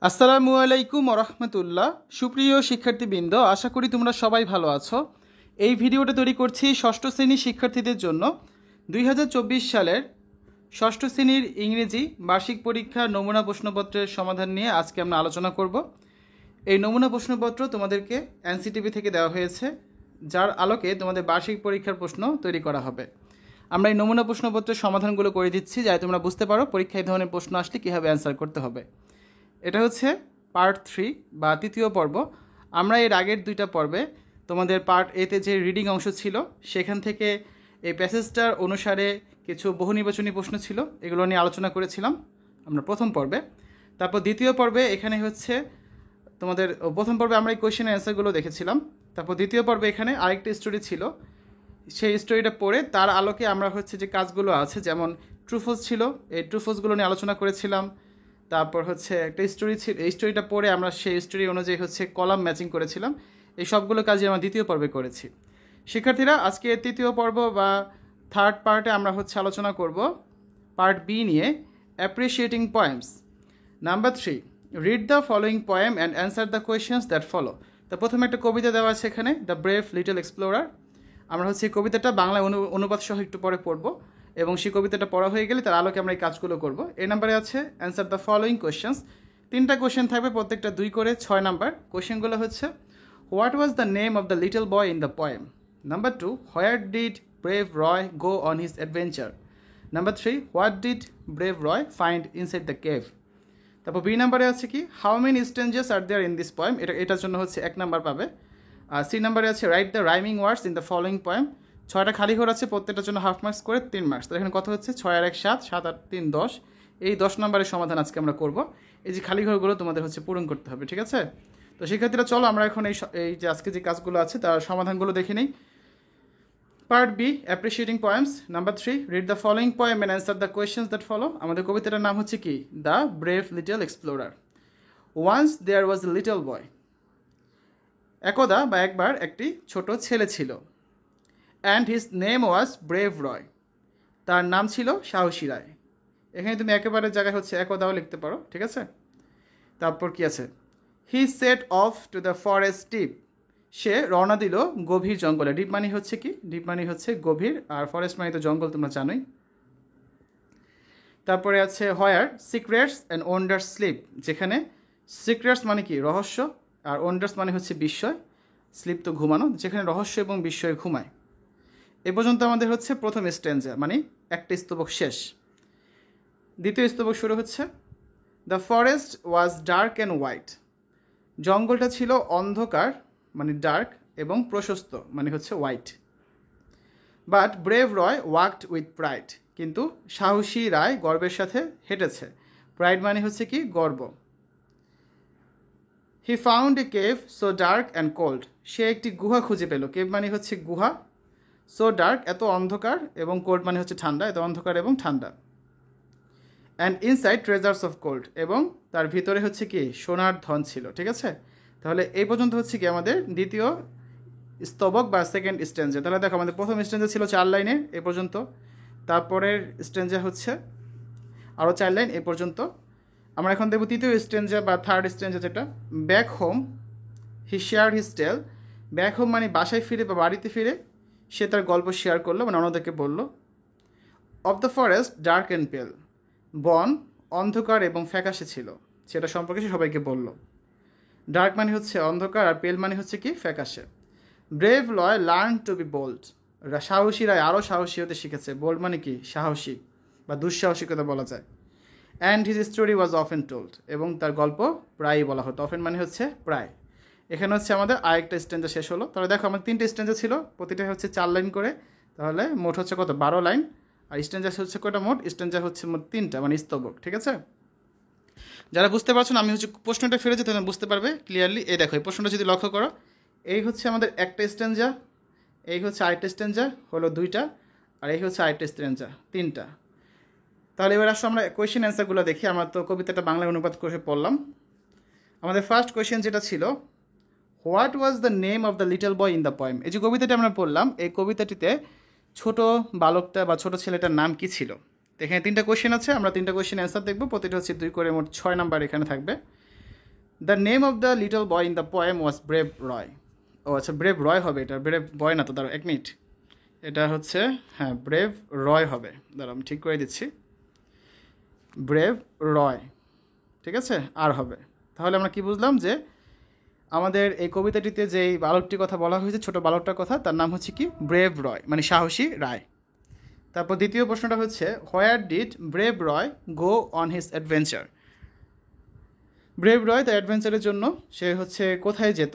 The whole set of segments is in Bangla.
আসসালামু আলাইকুম রহমতুল্লাহ। সুপ্রিয় শিক্ষার্থীবৃন্দ, আশা করি তোমরা সবাই ভালো আছো। এই ভিডিওটা তৈরি করছি ষষ্ঠ শ্রেণীর শিক্ষার্থীদের জন্য। 2024 সালের ষষ্ঠ শ্রেণীর ইংরেজি বার্ষিক পরীক্ষার নমুনা প্রশ্নপত্রের সমাধান নিয়ে আজকে আমরা আলোচনা করব। এই নমুনা প্রশ্নপত্র তোমাদেরকে এনসিটিভি থেকে দেওয়া হয়েছে, যার আলোকে তোমাদের বার্ষিক পরীক্ষার প্রশ্ন তৈরি করা হবে। আমরা এই নমুনা প্রশ্নপত্রের সমাধানগুলো করে দিচ্ছি, যাতে তোমরা বুঝতে পারো পরীক্ষায় এই ধরনের প্রশ্ন আসলে কীভাবে অ্যান্সার করতে হবে। এটা হচ্ছে পার্ট 3 বা তৃতীয় পর্ব। আমরা এর আগের দুইটা পর্বে তোমাদের পার্ট এতে যে রিডিং অংশ ছিল সেখান থেকে এই প্যাসেজটার অনুসারে কিছু বহু নির্বাচনী প্রশ্ন ছিল, এগুলো নিয়ে আলোচনা করেছিলাম আমরা প্রথম পর্বে। তারপর দ্বিতীয় পর্বে এখানে হচ্ছে তোমাদের প্রথম পর্বে আমরা এই কোয়েশ্চেনের অ্যান্সারগুলো দেখেছিলাম। তারপর দ্বিতীয় পর্বে এখানে আরেকটা স্টোরি ছিল, সেই স্টোরিটা পড়ে তার আলোকে আমরা হচ্ছে যে কাজগুলো আছে, যেমন ট্রুফলস ছিল, এই ট্রুফলসগুলো নিয়ে আলোচনা করেছিলাম। তারপর হচ্ছে একটা স্টোরি ছিল, এই স্টোরিটা পড়ে আমরা সেই স্টোরি অনুযায়ী হচ্ছে কলাম ম্যাচিং করেছিলাম। এই সবগুলো কাজই আমরা দ্বিতীয় পর্বে করেছি। শিক্ষার্থীরা, আজকে তৃতীয় পর্ব বা থার্ড পার্টে আমরা হচ্ছে আলোচনা করব পার্ট বি নিয়ে, appreciating poems. Number 3, read the following poem and answer the questions that follow. তো প্রথমে একটা কবিতা দেওয়া আছে এখানে, দ্য ব্রেভ লিটল এক্সপ্লোরার। আমরা হচ্ছে এই কবিতাটা বাংলায় অনুবাদ সহ একটু পরে পড়বো, এবং সেই কবিতাটা পড়া হয়ে গেলে তার আলোকে আমরা এই কাজগুলো করব। এই নাম্বারে আছে অ্যান্সার দ্য ফলোয়িং কোয়েশ্চেন্স। 3টা কোয়েশ্চেন থাকবে, প্রত্যেকটা 2 করে 6 নাম্বার। কোয়েশ্চেনগুলো হচ্ছে, what was the name of the little boy in the poem? Number 2, where did brave Roy go on his adventure? Number 3, what did brave Roy find inside the cave? তারপর বি নাম্বারে আছে কি, how many strangers are there in this poem? এটার জন্য হচ্ছে 1 নাম্বার পাবে। আর সি নাম্বারে আছে write the rhyming words in the following poem. 6টা খালি ঘর আছে, প্রত্যেকটার জন্য হাফ মার্কস করে 3 মার্কস। তো এখানে কত হচ্ছে, 6 আর 1 7, 7 আর 3 10। এই 10 নম্বরের সমাধান আজকে আমরা করব। এই যে খালি ঘরগুলো তোমাদের হচ্ছে পূরণ করতে হবে, ঠিক আছে? তো শিক্ষার্থীরা, চলো আমরা এখন এই যে আজকে যে কাজগুলো আছে তার সমাধানগুলো দেখে নিই। Part B, appreciating poems. Number 3, read the following poem and answer the questions that follow. আমাদের কবিতাটার নাম হচ্ছে কি, the brave little explorer. Once there was a little boy. একদা বা একবার একটি ছোট ছেলে ছিল। And his name was Brave Roy. তার নাম ছিল সাহসী রায়। এখানে তুমি একেবারে জায়গায় হচ্ছে একদাও লিখতে পারো, ঠিক আছে? তারপর কি আছে, he set off to the forest deep. সে রওনা দিল গভীর জঙ্গলে। ডিপ মানে হচ্ছে কি, ডিপ মানে হচ্ছে গভীর, আর ফরেস্ট মানে তো জঙ্গল, তোমরা জানোই। তারপরে আছে হোয়ার সিক্রেটস অ্যান্ড ওয়ান্ডার্স স্লিপ। যেখানে সিক্রেটস মানে কি, রহস্য, আর ওয়ান্ডার্স মানে হচ্ছে বিস্ময়, স্লিপ তো ঘুমানো, যেখানে রহস্য এবং বিস্ময় ঘুমায়। এ পর্যন্ত আমাদের হচ্ছে প্রথম স্ট্যান্জা, মানে একটা স্তবক শেষ। দ্বিতীয় স্তবক শুরু হচ্ছে, the forest was dark and white. জঙ্গলটা ছিল অন্ধকার মানে ডার্ক, এবং প্রশস্ত মানে হচ্ছে white. But brave Roy walked with pride. কিন্তু সাহসী রায় গর্বের সাথে হেঁটেছে। প্রাইড মানে হচ্ছে কি, গর্ব। He found a cave so dark and cold. সে একটি গুহা খুঁজে পেল। কেভ মানে হচ্ছে গুহা, সো ডার্ক এত অন্ধকার, এবং কোল্ড মানে হচ্ছে ঠান্ডা, এত অন্ধকার এবং ঠান্ডা। And inside treasures of gold. এবং তার ভিতরে হচ্ছে কি, সোনার ধন ছিল, ঠিক আছে? তাহলে এই পর্যন্ত হচ্ছে কি আমাদের দ্বিতীয় স্তবক বা সেকেন্ড স্ট্যান্জা। তাহলে দেখো, আমাদের প্রথম স্ট্যান্জা ছিল 4 লাইনে এ পর্যন্ত, তারপরের স্ট্যান্জা হচ্ছে আরও 4 লাইন এ পর্যন্ত। আমরা এখন দেখব তৃতীয় স্ট্যান্জা বা থার্ড স্ট্যান্জা, যেটা back home he share his tale. Back home মানে বাসায় ফিরে বা বাড়িতে ফিরে সে তার গল্প শেয়ার করলো, মানে অন্যদেরকে বলল। Of the forest dark and পেল। বন অন্ধকার এবং ফ্যাকাশে ছিল, সেটা সম্পর্কে সে সবাইকে বলল। ডার্ক মানে হচ্ছে অন্ধকার, আর পেল মানে হচ্ছে কি, ফ্যাকাশে। ব্রেভ লয় লার্ন টু বি বোল্ড। সাহসী রায় আরও সাহসী হতে শিখেছে। বোল্ড মানে কি, সাহসী বা দুঃসাহসিকতা বলা যায়। And his story was often told. এবং তার গল্প প্রায়ই বলা হতো। অফেন মানে হচ্ছে প্রায়। এখানে হচ্ছে আমাদের আরেকটা স্ট্যান্জা শেষ হলো। তাহলে দেখো, আমাদের 3টে স্ট্যান্জা ছিল, প্রতিটা হচ্ছে 4 লাইন করে। তাহলে মোট হচ্ছে কত, 12 লাইন। আর স্ট্যান্জা হচ্ছে কয়টা, মোট স্ট্যান্জা হচ্ছে মোট 3টা, মানে স্তবক, ঠিক আছে? যারা বুঝতে পারছো না, আমি হচ্ছে প্রশ্নটা ফিরে যেতে বুঝতে পারবে ক্লিয়ারলি। এই দেখো, এই প্রশ্নটা যদি লক্ষ্য করো, এই হচ্ছে আমাদের একটা স্ট্যান্জা, এই হচ্ছে আরেকটা স্ট্যান্জা, হলো 2টা, আর এই হচ্ছে আরেকটা স্ট্যান্জা, 3টা। তাহলে এবার আসলে আমরা কোয়েশ্চেন অ্যান্সারগুলো দেখি। আমরা তো কবিতাটা বাংলায় অনুবাদ করে পড়লাম। আমাদের ফার্স্ট কোয়েশ্চেন যেটা ছিল, what was the name of the little boy in the poem. এই যে কবিতাটি আমরা পড়লাম, এই কবিতাটিতে ছোট বালকটা বা ছোট ছেলেটার নাম কি ছিল? এখানে 3টা কোয়েশ্চেন আছে, আমরা 3টা কোয়েশ্চেন অ্যান্সার দেখবো। প্রতিটা হচ্ছে 2 করে, মোট 6 নাম্বার এখানে থাকবে। The name of the little boy in the poem was Brave Roy. ও আচ্ছা, ব্রেভ রয় হবে, এটা ব্রেভ বয় না তো, দাঁড়াও 1 মিনিট, এটা হচ্ছে হ্যাঁ ব্রেভ রয় হবে, দাঁড়াও আমি ঠিক করে দিচ্ছি, ব্রেভ রয়, ঠিক আছে, আর হবে। তাহলে আমরা কি বুঝলাম যে আমাদের এই কবিতাটিতে যেই বালকটির কথা বলা হয়েছে, ছোট বালকটার কথা, তার নাম হচ্ছে কি ব্রেভ রয়, মানে সাহসী রায়। তারপর দ্বিতীয় প্রশ্নটা হচ্ছে হোয়ার did brave Roy go on his adventure. Brave Roy তার অ্যাডভেঞ্চারের জন্য সে হচ্ছে কোথায় যেত,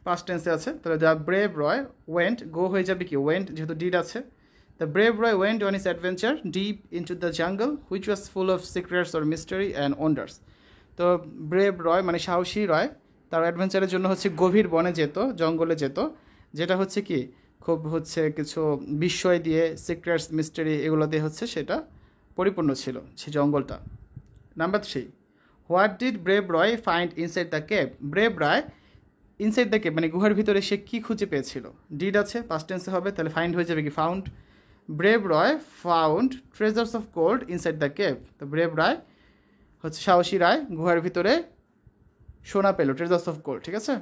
পাস্ট টেন্সে আছে, তাহলে দ্য ব্রেভ রয় ওয়েন্ট, গো হয়ে যাবে কি ওয়েন্ট, যেহেতু ডিড আছে। The brave Roy went on his adventure deep into the jungle which was full of secrets or mystery and wonders. তো ব্রেভ রয় মানে সাহসী রয় তার অ্যাডভেঞ্চারের জন্য হচ্ছে গভীর বনে যেত, জঙ্গলে যেত, যেটা হচ্ছে কি খুব হচ্ছে কিছু বিস্ময় দিয়ে, সিক্রেটস মিস্টারি এগুলো দিয়ে হচ্ছে সেটা পরিপূর্ণ ছিল সেই জঙ্গলটা। Number 3, what did brave Roy find inside the cave. Brave Roy inside the cave মানে গুহার ভিতরে সে কী খুঁজে পেয়েছিল, ডিড আছে, পাস্ট টেন্সে হবে, তাহলে ফাইন্ড হয়ে যাবে কি found. Brave Roy found treasures of gold inside the cave. তো ব্রেভ রয় হচ্ছে সাহসী রায় গুহার ভিতরে সোনা পেল, ট্রেজার্স অফ গোল্ড, ঠিক আছে।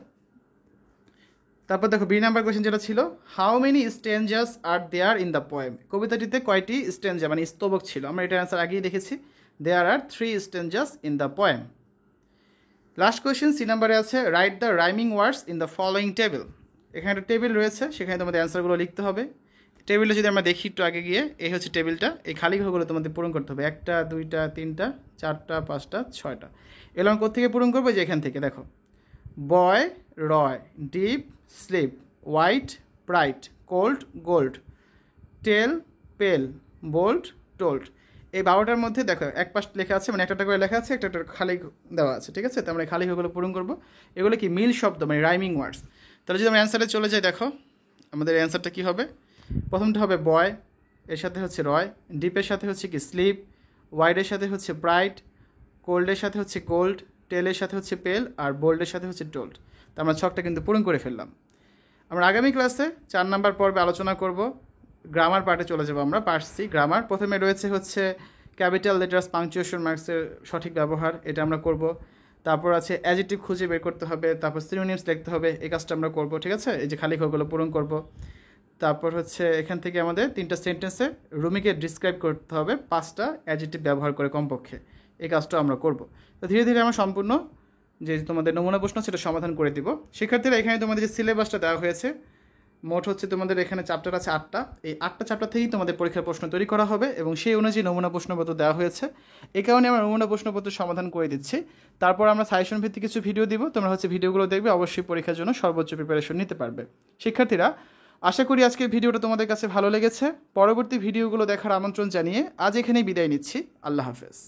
তারপর দেখো বি নাম্বার কোয়েশ্চেন যেটা ছিল, how many stanzas are there in the poem. কবিতাটিতে কয়টি স্ট্যাঞ্জা মানে স্তবক ছিল, আমরা এটার অ্যান্সার আগেই দেখেছি, there are 3 stanzas in the poem. Last question C নাম্বারে আছে, write the rhyming words in the following table. এখানে একটা টেবিল রয়েছে, সেখানে তোমাদের অ্যান্সারগুলো লিখতে হবে। টেবিলটা যদি আমরা দেখি একটু আগে গিয়ে, এই হচ্ছে টেবিলটা, এই খালি ঘরগুলো তোমাদের পূরণ করতে হবে, 1টা 2টা 3টা 4টা 5টা 6টা। এগুলো আমি কোথেকে পূরণ করবো, যে এখান থেকে দেখো, boy Roy, deep sleep, white bright, cold gold, tell pale, bold told. এই 12টার মধ্যে দেখো এক পাশ লেখা আছে, মানে একটা করে লেখা আছে, একটা খালি দেওয়া আছে, ঠিক আছে। তো আমরা খালি ঘরগুলো পূরণ করবো, এগুলো কি মিল শব্দ মানে রাইমিং ওয়ার্ডস। তাহলে যদি আমরা অ্যান্সারে চলে যাই, দেখো আমাদের অ্যান্সারটা কী হবে, প্রথমটা হবে বয়, এর সাথে হচ্ছে রয়, ডিপের সাথে হচ্ছে কি স্লিপ, ওয়াইডের সাথে হচ্ছে ব্রাইট, কোল্ডের সাথে হচ্ছে কোল্ড, টেলের সাথে হচ্ছে পেল, আর বোল্ডের সাথে হচ্ছে টোল্ড। তো আমরা ছকটা কিন্তু পূরণ করে ফেললাম। আমরা আগামী ক্লাসে 4 নাম্বার পর্বে আলোচনা করব, গ্রামার পার্টে চলে যাবো আমরা, পার্ট সি গ্রামার। প্রথমে রয়েছে হচ্ছে ক্যাপিটাল লেটার্স পাংচুয়েশন মার্কসের সঠিক ব্যবহার, এটা আমরা করব। তারপর আছে অ্যাডজেক্টিভ খুঁজে বের করতে হবে, তারপর সিনোনিমস লিখতে হবে, এই কাজটা আমরা করব, ঠিক আছে। এই যে খালি ঘরগুলো পূরণ করব। তারপর হচ্ছে এখান থেকে আমাদের 3টা সেন্টেন্সে রুমিকে ডিসক্রাইব করতে হবে 5টা অ্যাডজেক্টিভ ব্যবহার করে কমপক্ষে, এই কাজটা আমরা করব। তো ধীরে ধীরে আমরা সম্পূর্ণ যে তোমাদের নমুনা প্রশ্ন সেটা সমাধান করে দিব। শিক্ষার্থীরা এখানে তোমাদের যে সিলেবাসটা দেওয়া হয়েছে, মোট হচ্ছে তোমাদের এখানে চ্যাপ্টার আছে 8টা, এই 8টা চ্যাপ্টার থেকেই তোমাদের পরীক্ষার প্রশ্ন তৈরি করা হবে এবং সেই অনুযায়ী নমুনা প্রশ্নপত্র দেওয়া হয়েছে। এই কারণে আমরা নমুনা প্রশ্নপত্র সমাধান করে দিচ্ছি। তারপর আমরা সাজেশন ভিত্তিক কিছু ভিডিও দিব, তোমরা হচ্ছে ভিডিওগুলো দেখবে, অবশ্যই পরীক্ষার জন্য সর্বোচ্চ প্রিপারেশন নিতে পারবে। শিক্ষার্থীরা আশা করি আজকের ভিডিওটা তোমাদের কাছে ভালো লেগেছে। পরবর্তী ভিডিওগুলো দেখার আমন্ত্রণ জানিয়ে আজ এখানেই বিদায় নিচ্ছি। আল্লাহ হাফেজ।